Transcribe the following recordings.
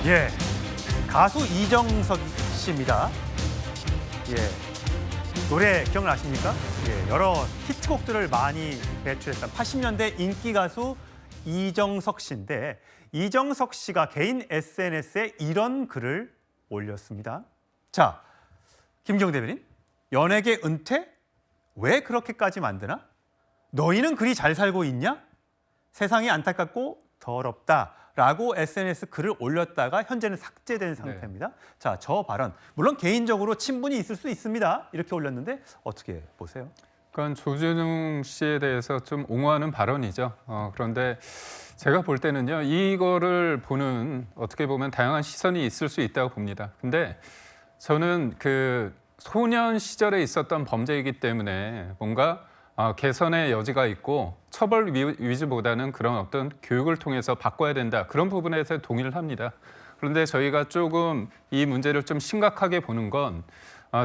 예, 가수 이정석 씨입니다. 예, 노래 기억나십니까? 예, 여러 히트곡들을 많이 배출했던 80년대 인기 가수 이정석 씨인데 이정석 씨가 개인 SNS에 이런 글을 올렸습니다. 자, 김경 대변인, 연예계 은퇴? 왜 그렇게까지 만드나? 너희는 그리 잘 살고 있냐? 세상이 안타깝고 더럽다라고 SNS 글을 올렸다가 현재는 삭제된 상태입니다. 네. 자, 저 발언 물론 개인적으로 친분이 있을 수 있습니다. 이렇게 올렸는데 어떻게 보세요? 그건 조준웅 씨에 대해서 좀 옹호하는 발언이죠. 그런데 제가 볼 때는요, 이거를 보는 어떻게 보면 다양한 시선이 있을 수 있다고 봅니다. 근데 저는 그 소년 시절에 있었던 범죄이기 때문에 뭔가 개선의 여지가 있고 처벌 위주보다는 그런 어떤 교육을 통해서 바꿔야 된다. 그런 부분에서 동의를 합니다. 그런데 저희가 조금 이 문제를 좀 심각하게 보는 건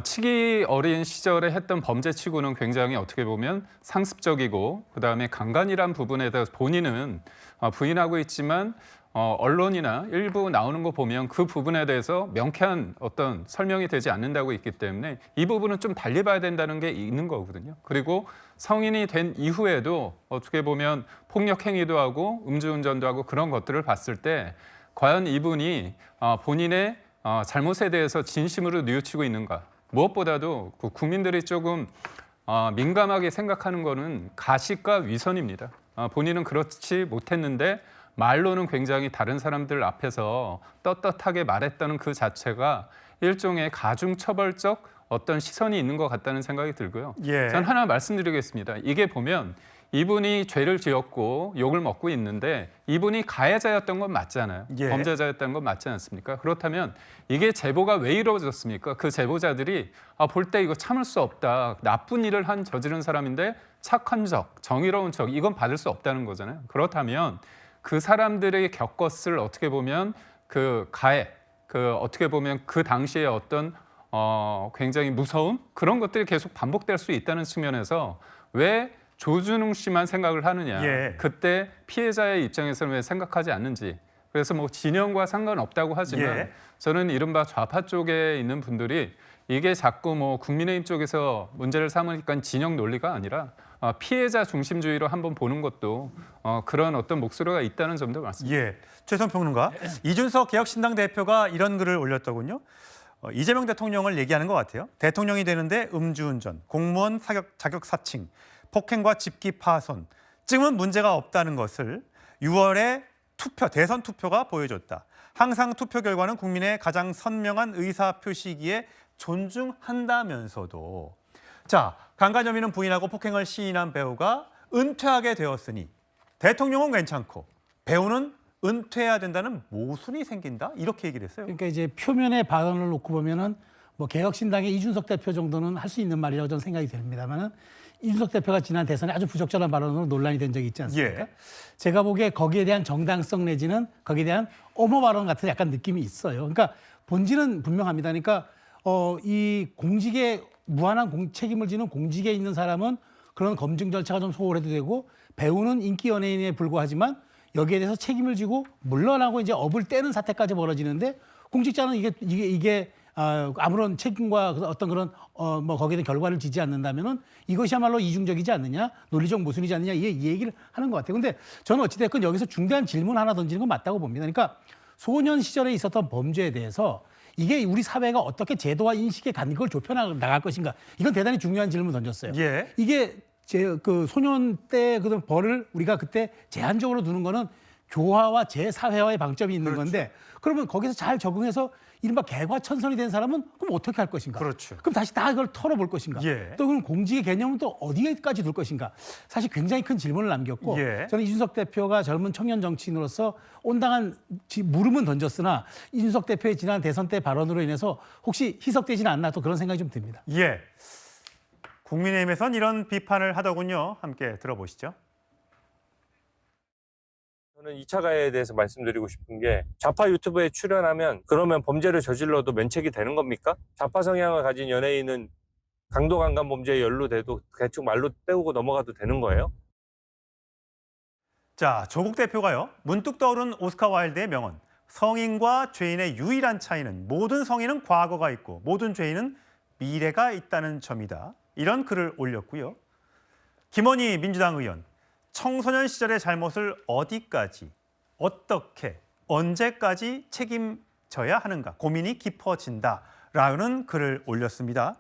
치기 어린 시절에 했던 범죄치고는 굉장히 어떻게 보면 상습적이고 그다음에 강간이란 부분에 대해서 본인은 부인하고 있지만 언론이나 일부 나오는 거 보면 그 부분에 대해서 명쾌한 어떤 설명이 되지 않는다고 있기 때문에 이 부분은 좀 달리 봐야 된다는 게 있는 거거든요. 그리고 성인이 된 이후에도 어떻게 보면 폭력 행위도 하고 음주운전도 하고 그런 것들을 봤을 때 과연 이분이 본인의 잘못에 대해서 진심으로 뉘우치고 있는가. 무엇보다도 국민들이 조금 민감하게 생각하는 거는 가식과 위선입니다. 본인은 그렇지 못했는데 말로는 굉장히 다른 사람들 앞에서 떳떳하게 말했다는 그 자체가 일종의 가중처벌적 어떤 시선이 있는 것 같다는 생각이 들고요. 예. 전 하나 말씀드리겠습니다. 이게 보면 이분이 죄를 지었고 욕을 먹고 있는데 이분이 가해자였던 건 맞잖아요. 예. 범죄자였던 건 맞지 않습니까? 그렇다면 이게 제보가 왜 이루어졌습니까? 그 제보자들이 볼 때 이거 참을 수 없다. 나쁜 일을 저지른 사람인데 착한 척, 정의로운 척 이건 받을 수 없다는 거잖아요. 그렇다면 그 사람들이 겪었을 어떻게 보면 그 가해, 어떻게 보면 그 당시에 어떤 굉장히 무서움 그런 것들이 계속 반복될 수 있다는 측면에서 왜 조준웅 씨만 생각을 하느냐. 예. 그때 피해자의 입장에서는 왜 생각하지 않는지. 그래서 뭐 진영과 상관없다고 하지만 예. 저는 이른바 좌파 쪽에 있는 분들이 이게 자꾸 뭐 국민의힘 쪽에서 문제를 삼으니까 진영 논리가 아니라 피해자 중심주의로 한번 보는 것도 그런 어떤 목소리가 있다는 점도 맞습니다. 예, 최선 평론가, 이준석 개혁신당 대표가 이런 글을 올렸더군요. 이재명 대통령을 얘기하는 것 같아요. 대통령이 되는데 음주운전, 공무원 자격 사칭, 폭행과 집기 파손, 쯤은 문제가 없다는 것을 6월에 대선 투표가 보여줬다. 항상 투표 결과는 국민의 가장 선명한 의사 표시기에 존중한다면서도 자, 강간 혐의는 부인하고 폭행을 시인한 배우가 은퇴하게 되었으니 대통령은 괜찮고 배우는 은퇴해야 된다는 모순이 생긴다? 이렇게 얘기를 했어요. 그러니까 이제 표면의 발언을 놓고 보면은 뭐 개혁신당의 이준석 대표 정도는 할 수 있는 말이라고 저는 생각이 됩니다만은 이준석 대표가 지난 대선에 아주 부적절한 발언으로 논란이 된 적이 있지 않습니까? 예. 제가 보기에 거기에 대한 정당성 내지는 거기에 대한 옹호 발언 같은 약간 느낌이 있어요. 그러니까 본질은 분명합니다. 그러니까 이 공직에 무한한 책임을 지는 공직에 있는 사람은 그런 검증 절차가 좀 소홀해도 되고 배우는 인기 연예인에 불과하지만 여기에 대해서 책임을 지고 물러나고 이제 업을 떼는 사태까지 벌어지는데 공직자는 이게 아무런 책임과 어떤 그런 뭐 거기에 대한 결과를 지지 않는다면은 이것이야말로 이중적이지 않느냐, 논리적 모순이지 않느냐 이 얘기를 하는 것 같아요. 근데 저는 어찌됐건 여기서 중대한 질문 하나 던지는 건 맞다고 봅니다. 그러니까 소년 시절에 있었던 범죄에 대해서 이게 우리 사회가 어떻게 제도와 인식의 간격을 좁혀 나갈 것인가? 이건 대단히 중요한 질문을 던졌어요. 예. 이게 그 소년 때 그런 벌을 우리가 그때 제한적으로 두는 거는 교화와 재사회화의 방점이 있는 그렇죠. 건데 그러면 거기서 잘 적응해서 이른바 개과천선이 된 사람은 그럼 어떻게 할 것인가? 그렇죠. 그럼 다시 다 이걸 털어볼 것인가? 예. 또 그럼 공직의 개념은 또 어디까지 둘 것인가? 사실 굉장히 큰 질문을 남겼고 예. 저는 이준석 대표가 젊은 청년 정치인으로서 온당한 물음은 던졌으나 이준석 대표의 지난 대선 때 발언으로 인해서 혹시 희석되지는 않나 또 그런 생각이 좀 듭니다. 예. 국민의힘에선 이런 비판을 하더군요. 함께 들어보시죠. 저는 2차 가해에 대해서 말씀드리고 싶은 게 좌파 유튜브에 출연하면 그러면 범죄를 저질러도 면책이 되는 겁니까? 좌파 성향을 가진 연예인은 강도 강간 범죄에 연루돼도 대충 말로 때우고 넘어가도 되는 거예요? 자, 조국 대표가요. 문득 떠오른 오스카 와일드의 명언. 성인과 죄인의 유일한 차이는 모든 성인은 과거가 있고 모든 죄인은 미래가 있다는 점이다. 이런 글을 올렸고요. 김원희 민주당 의원, 청소년 시절의 잘못을 어디까지, 어떻게, 언제까지 책임져야 하는가 고민이 깊어진다라는 글을 올렸습니다.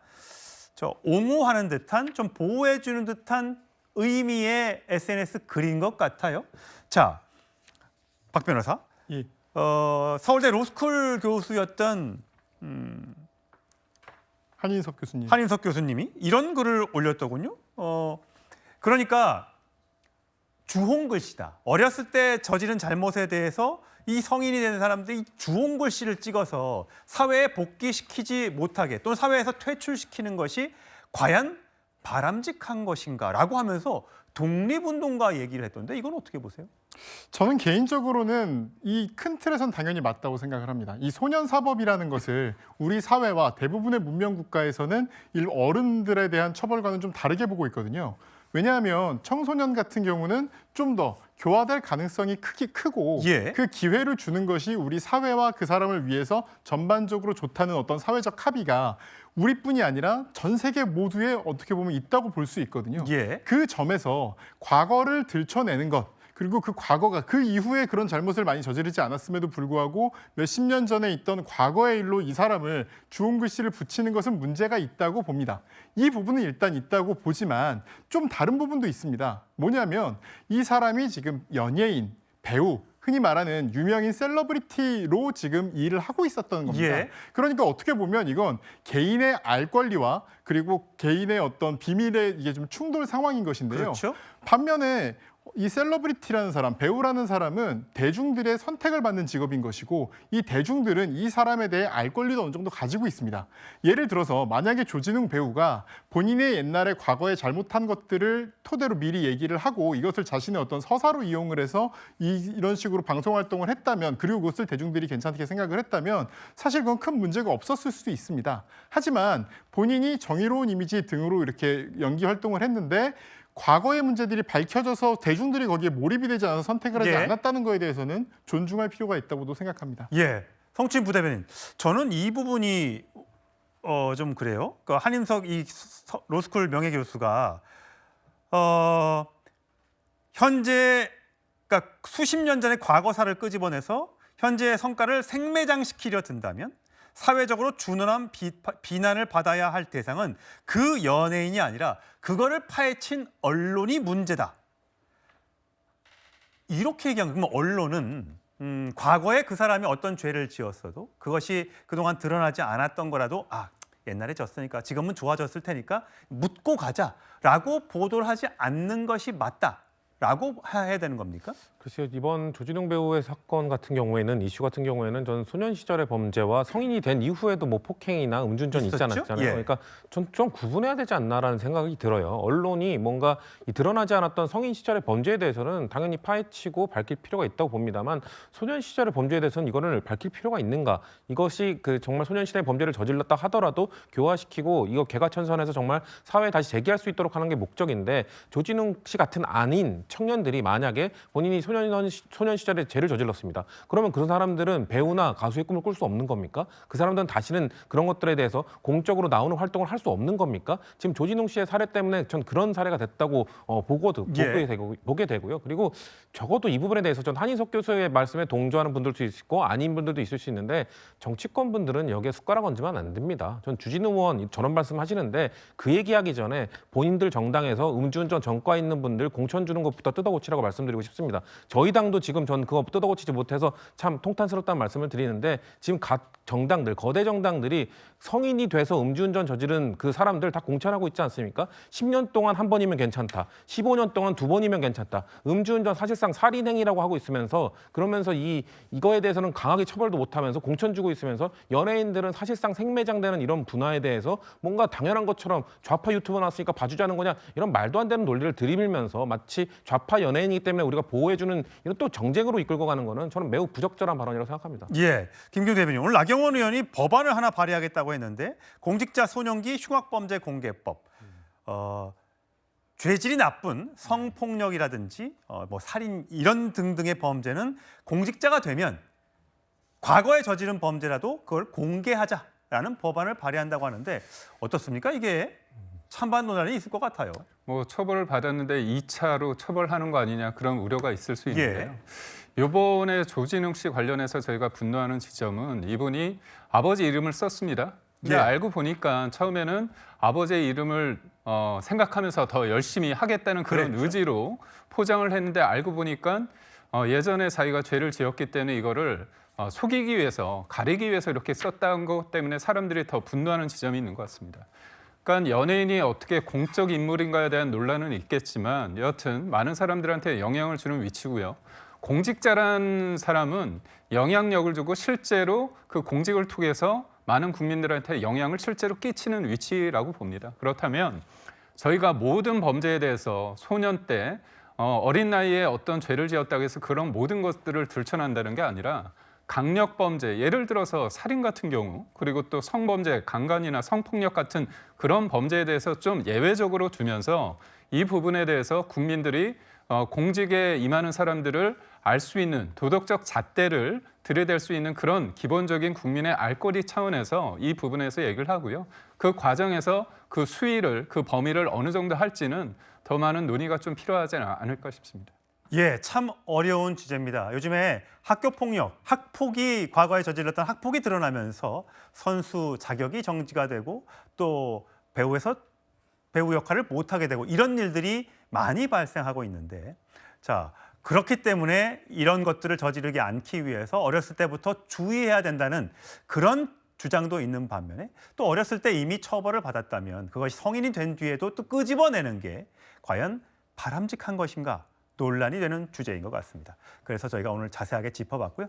옹호하는 듯한, 좀 보호해주는 듯한 의미의 SNS 글인 것 같아요. 자, 박 변호사, 예. 서울대 로스쿨 교수였던 한인석 교수님. 한인석 교수님이 이런 글을 올렸더군요. 그러니까 주홍글씨다. 어렸을 때 저지른 잘못에 대해서 이 성인이 된 사람들이 주홍글씨를 찍어서 사회에 복귀시키지 못하게 또는 사회에서 퇴출시키는 것이 과연 바람직한 것인가라고 하면서 독립운동가 얘기를 했던데 이건 어떻게 보세요? 저는 개인적으로는 이 큰 틀에선 당연히 맞다고 생각을 합니다. 이 소년사법이라는 것을 우리 사회와 대부분의 문명 국가에서는 어른들에 대한 처벌과는 좀 다르게 보고 있거든요. 왜냐하면 청소년 같은 경우는 좀 더 교화될 가능성이 크고 예. 그 기회를 주는 것이 우리 사회와 그 사람을 위해서 전반적으로 좋다는 어떤 사회적 합의가 우리뿐이 아니라 전 세계 모두에 어떻게 보면 있다고 볼 수 있거든요. 예. 그 점에서 과거를 들춰내는 것, 그리고 그 과거가 그 이후에 그런 잘못을 많이 저지르지 않았음에도 불구하고 몇십 년 전에 있던 과거의 일로 이 사람을 주홍글씨를 붙이는 것은 문제가 있다고 봅니다. 이 부분은 일단 있다고 보지만 좀 다른 부분도 있습니다. 뭐냐면 이 사람이 지금 연예인, 배우, 흔히 말하는 유명인 셀러브리티로 지금 일을 하고 있었던 겁니다. 예. 그러니까 어떻게 보면 이건 개인의 알 권리와 그리고 개인의 어떤 비밀의 이게 좀 충돌 상황인 것인데요. 그렇죠. 반면에 이 셀러브리티라는 사람, 배우라는 사람은 대중들의 선택을 받는 직업인 것이고 이 대중들은 이 사람에 대해 알 권리도 어느 정도 가지고 있습니다. 예를 들어서 만약에 조진웅 배우가 본인의 옛날에 과거에 잘못한 것들을 토대로 미리 얘기를 하고 이것을 자신의 어떤 서사로 이용을 해서 이런 식으로 방송 활동을 했다면 그리고 그것을 대중들이 괜찮게 생각을 했다면 사실 그건 큰 문제가 없었을 수도 있습니다. 하지만 본인이 정의로운 이미지 등으로 이렇게 연기 활동을 했는데 과거의 문제들이 밝혀져서 대중들이 거기에 몰입이 되지 않아서 선택을 하지 예. 않았다는 거에 대해서는 존중할 필요가 있다고도 생각합니다. 예, 성추인 부대변인, 저는 이 부분이 좀 그래요. 그 한임석 이 로스쿨 명예 교수가 현재 그러니까 수십 년 전의 과거사를 끄집어내서 현재의 성과를 생매장시키려 든다면 사회적으로 준엄한 비난을 받아야 할 대상은 그 연예인이 아니라 그거를 파헤친 언론이 문제다. 이렇게 얘기한 거면 언론은 과거에 그 사람이 어떤 죄를 지었어도 그것이 그동안 드러나지 않았던 거라도 옛날에 졌으니까 지금은 좋아졌을 테니까 묻고 가자라고 보도를 하지 않는 것이 맞다라고 해야 되는 겁니까? 글쎄요, 이번 조진웅 배우의 사건 같은 경우에는 이슈 같은 경우에는 저는 소년 시절의 범죄와 성인이 된 이후에도 뭐 폭행이나 음주운전이 있지 있었죠? 않았잖아요. 예. 그러니까 전 좀 구분해야 되지 않나라는 생각이 들어요. 언론이 뭔가 이 드러나지 않았던 성인 시절의 범죄에 대해서는 당연히 파헤치고 밝힐 필요가 있다고 봅니다만 소년 시절의 범죄에 대해서는 이거를 밝힐 필요가 있는가? 이것이 그 정말 소년 시절의 범죄를 저질렀다 하더라도 교화시키고 이거 개과천선해서 정말 사회에 다시 재기할 수 있도록 하는 게 목적인데 조진웅 씨 같은 아닌 청년들이 만약에 본인이 소년 시절에 죄를 저질렀습니다. 그러면 그런 사람들은 배우나 가수의 꿈을 꿀 수 없는 겁니까? 그 사람들은 다시는 그런 것들에 대해서 공적으로 나오는 활동을 할 수 없는 겁니까? 지금 조진웅 씨의 사례 때문에 전 그런 사례가 됐다고 보게 되고요. 그리고 적어도 이 부분에 대해서 전 한인석 교수의 말씀에 동조하는 분들도 있고 아닌 분들도 있을 수 있는데 정치권 분들은 여기에 숟가락 얹으면 안 됩니다. 전 주진우 의원 저런 말씀하시는데 그 얘기하기 전에 본인들 정당에서 음주운전 전과 있는 분들 공천 주는 것부터 뜯어고치라고 말씀드리고 싶습니다. 저희 당도 지금 전 그거 뜯어고치지 못해서 참 통탄스럽다는 말씀을 드리는데 지금 각 정당들, 거대 정당들이 성인이 돼서 음주운전 저지른 그 사람들 다 공천하고 있지 않습니까? 10년 동안 한 번이면 괜찮다. 15년 동안 두 번이면 괜찮다. 음주운전 사실상 살인행위라고 하고 있으면서 그러면서 이거에 대해서는 강하게 처벌도 못하면서 공천 주고 있으면서 연예인들은 사실상 생매장되는 이런 분화에 대해서 뭔가 당연한 것처럼 좌파 유튜버 나왔으니까 봐주자는 거냐 이런 말도 안 되는 논리를 들이밀면서 마치 좌파 연예인이기 때문에 우리가 보호해주는 이런 또 정쟁으로 이끌고 가는 거는 저는 매우 부적절한 발언이라고 생각합니다. 예, 김경태 대변인, 오늘 나경원 의원이 법안을 하나 발의하겠다고 했는데 공직자 소년기 흉악범죄 공개법, 죄질이 나쁜 성폭력이라든지 뭐 살인 이런 등등의 범죄는 공직자가 되면 과거에 저지른 범죄라도 그걸 공개하자라는 법안을 발의한다고 하는데 어떻습니까? 이게 찬반 논란이 있을 것 같아요. 뭐 처벌을 받았는데 2차로 처벌하는 거 아니냐 그런 우려가 있을 수 있는데요. 예. 이번에 조진웅 씨 관련해서 저희가 분노하는 지점은 이분이 아버지 이름을 썼습니다. 근데 예. 알고 보니까 처음에는 아버지의 이름을 생각하면서 더 열심히 하겠다는 그런 그랬죠. 의지로 포장을 했는데 알고 보니까 예전에 자기가 죄를 지었기 때문에 이거를 속이기 위해서, 가리기 위해서 이렇게 썼다는 것 때문에 사람들이 더 분노하는 지점이 있는 것 같습니다. 그러니까 연예인이 어떻게 공적 인물인가에 대한 논란은 있겠지만 여하튼 많은 사람들한테 영향을 주는 위치고요. 공직자란 사람은 영향력을 주고 실제로 그 공직을 통해서 많은 국민들한테 영향을 실제로 끼치는 위치라고 봅니다. 그렇다면 저희가 모든 범죄에 대해서 소년 때 어린 나이에 어떤 죄를 지었다고 해서 그런 모든 것들을 들춰낸다는 게 아니라 강력범죄, 예를 들어서 살인 같은 경우, 그리고 또 성범죄, 강간이나 성폭력 같은 그런 범죄에 대해서 좀 예외적으로 두면서 이 부분에 대해서 국민들이 공직에 임하는 사람들을 알 수 있는 도덕적 잣대를 들여댈 수 있는 그런 기본적인 국민의 알권리 차원에서 이 부분에서 얘기를 하고요. 그 과정에서 그 수위를, 그 범위를 어느 정도 할지는 더 많은 논의가 좀 필요하지 않을까 싶습니다. 예, 참 어려운 주제입니다. 요즘에 학교 폭력, 학폭이 과거에 저질렀던 학폭이 드러나면서 선수 자격이 정지가 되고 또 배우에서 배우 역할을 못하게 되고 이런 일들이 많이 발생하고 있는데 자, 그렇기 때문에 이런 것들을 저지르지 않기 위해서 어렸을 때부터 주의해야 된다는 그런 주장도 있는 반면에 또 어렸을 때 이미 처벌을 받았다면 그것이 성인이 된 뒤에도 또 끄집어내는 게 과연 바람직한 것인가 논란이 되는 주제인 것 같습니다. 그래서 저희가 오늘 자세하게 짚어봤고요.